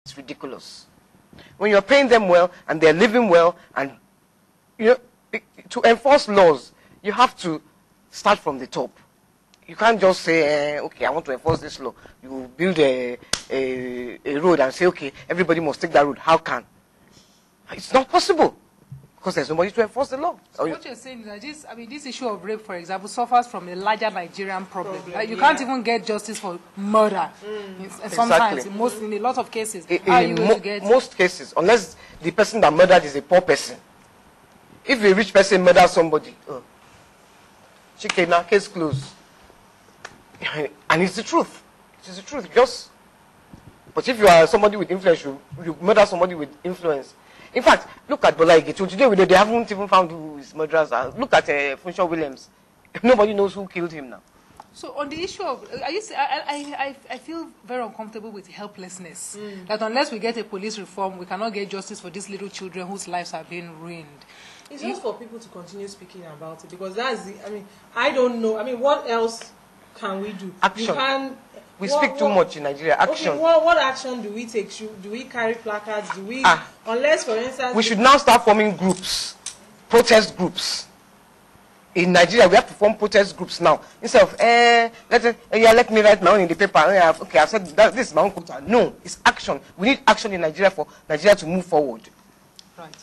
It's ridiculous. When you're paying them well and they're living well, and to enforce laws, you have to start from the top. You can't just say, okay, I want to enforce this law. You build a road and say, okay, everybody must take that road. How can? It's not possible because there's nobody to enforce the law. So what you're saying is that this issue of rape, for example, suffers from a larger Nigerian problem. You can't even get justice for murder. Sometimes, in a lot of cases, how are you going to get? Most cases, unless the person that murdered is a poor person. If a rich person murders somebody, Chikena, case closed. And it's the truth. It is the truth. But if you are somebody with influence, you murder somebody with influence. In fact, look at Bola Ige. Today they haven't even found who his murderers are. Look at Funshaw Williams. Nobody knows who killed him now. So on the issue of, I feel very uncomfortable with helplessness. That unless we get a police reform, we cannot get justice for these little children whose lives are being ruined. It's just for people to continue speaking about it, because that's the, I don't know. What else can we do? Action. We speak too much in Nigeria. Action. Okay, what action do we take? Do we carry placards? Do we, unless, for instance... We should now start forming groups, protest groups. In Nigeria, we have to form protest groups now. Instead of, let me write my own in the paper. Okay, I said this is my own quota. No, it's action. We need action in Nigeria for Nigeria to move forward. Right.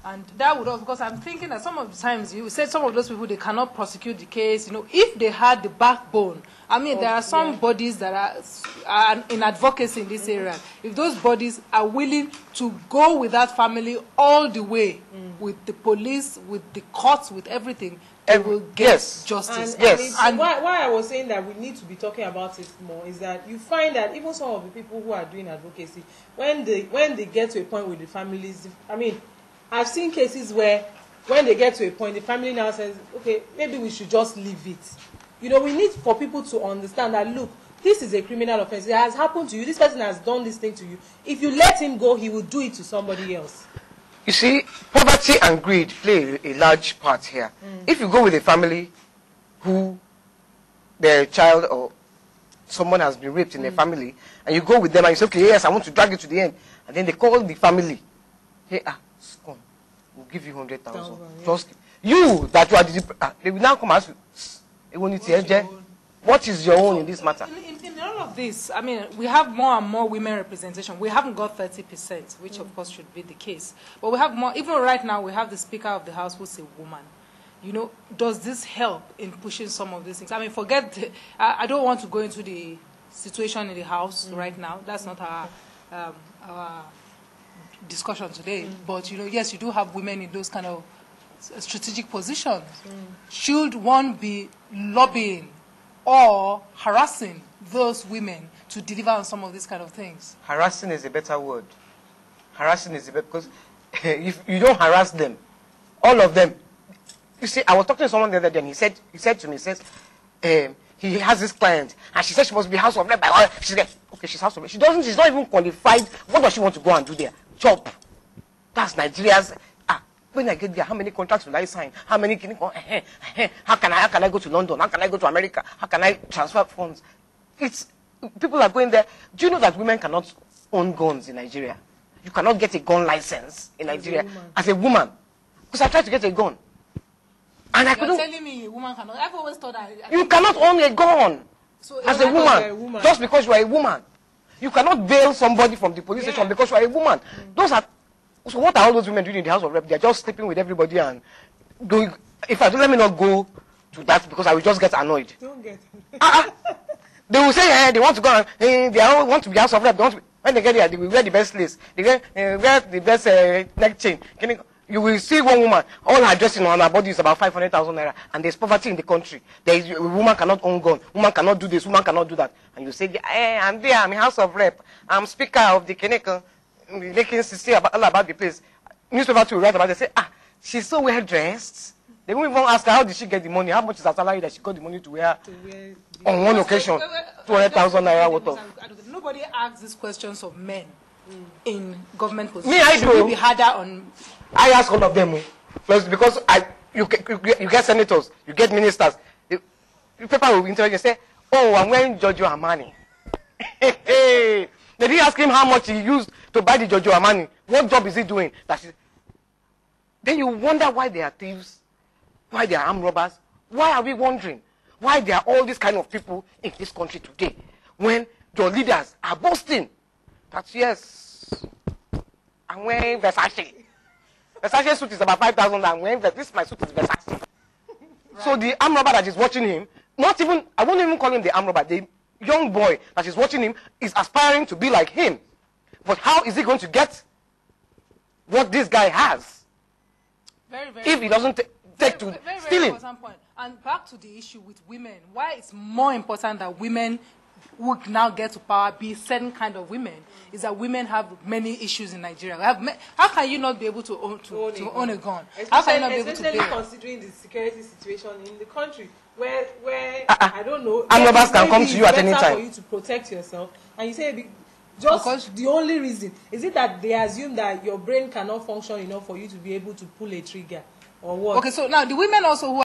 And that would also, because I'm thinking that some of the times you said some of those people, they cannot prosecute the case. If they had the backbone. There are some bodies that are in advocacy in this area. If those bodies are willing to go with that family all the way, with the police, with the courts, with everything, they will get justice. And why I was saying that we need to be talking about it more is that you find that even some of the people who are doing advocacy, when they get to a point with the families, I've seen cases where when they get to a point, the family now says, okay, maybe we should just leave it. We need for people to understand that, look, this is a criminal offense. It has happened to you. This person has done this thing to you. If you let him go, he will do it to somebody else. You see, poverty and greed play a large part here. If you go with a family who their child or someone has been raped in their family, and you go with them and you say, okay, yes, I want to drag it to the end, and then they call the family, hey, come, we'll give you 100,000. Just you that you are they will now come and ask you, what is your own in this matter? In all of this, we have more and more women representation. We haven't got 30%, which of course should be the case. But we have more, even right now, we have the Speaker of the House who's a woman. Does this help in pushing some of these things? I don't want to go into the situation in the House right now. That's not our discussion today. But, yes, you do have women in those kind of strategic positions. Should one be lobbying or harassing those women to deliver on some of these kind of things? Harassing is a better word. Harassing is a better, because if you don't harass them, all of them. You see, I was talking to someone the other day, and he said to me, he has this client, and she said she must be house of rep. She said, okay, she's house of rep. She's not even qualified. What does she want to go and do there? Job. That's Nigeria's. When I get there, how many contracts will I sign? How many can how can I go to London? How can I go to America? How can I transfer funds? People are going there. Do you know that women cannot own guns in Nigeria? You cannot get a gun license in Nigeria as a woman. Because I tried to get a gun. And I couldn't. You're telling me a woman cannot? I've always thought that. You cannot own a gun as a woman. Just because you are a woman. You cannot bail somebody from the police station because you are a woman. So what are all those women doing in the House of Rep? They're just sleeping with everybody and doing. In fact, let me not go to that because I will just get annoyed. Don't get. They will say they want to go and they all want to be House of Rep. When they get there, they will wear the best lace. They wear the best neck chain. You will see one woman, all her dressing on her body is about 500,000 naira, and there's poverty in the country. A woman cannot own gun. Woman cannot do this. Woman cannot do that. And you say, I'm there. I'm in House of Rep. I'm Speaker of the Keneka. Making say all about the place. Newspaper to write about it. They say, she's so well dressed. They won't even ask her how did she get the money. How much is her salary that she got the money to wear on one occasion? 200,000 naira worth of. Nobody asks these questions of men in government positions. Me, I do. Should we be harder on? I ask all of them. Plus, because you get senators, you get ministers. The people will interview you say, oh, I'm wearing Giorgio Armani. They didn't ask him how much he used to buy the Jojo Armani. What job is he doing? Then you wonder why they are thieves, why they are armed robbers. Why are we wondering why there are all these kind of people in this country today when your leaders are boasting that, yes, I'm wearing Versace. Versace suit is about 5,000. I'm wearing this. My suit is Versace. Right. So the armed robber that is watching him, I won't even call him the armed robber. The young boy that is watching him is aspiring to be like him. But how is he going to get what this guy has? Very, very if he doesn't take to stealing. Important point. And back to the issue with women. Why it's more important that women who now get to power be certain kind of women is that women have many issues in Nigeria. How can you not be able to own a gun? How can you not be able to especially bail? considering the security situation in the country where I don't know, armed robbers can come to you at any time for you to protect yourself, and you say because the only reason is it that they assume that your brain cannot function enough for you to be able to pull a trigger or what? Okay, so now the women also who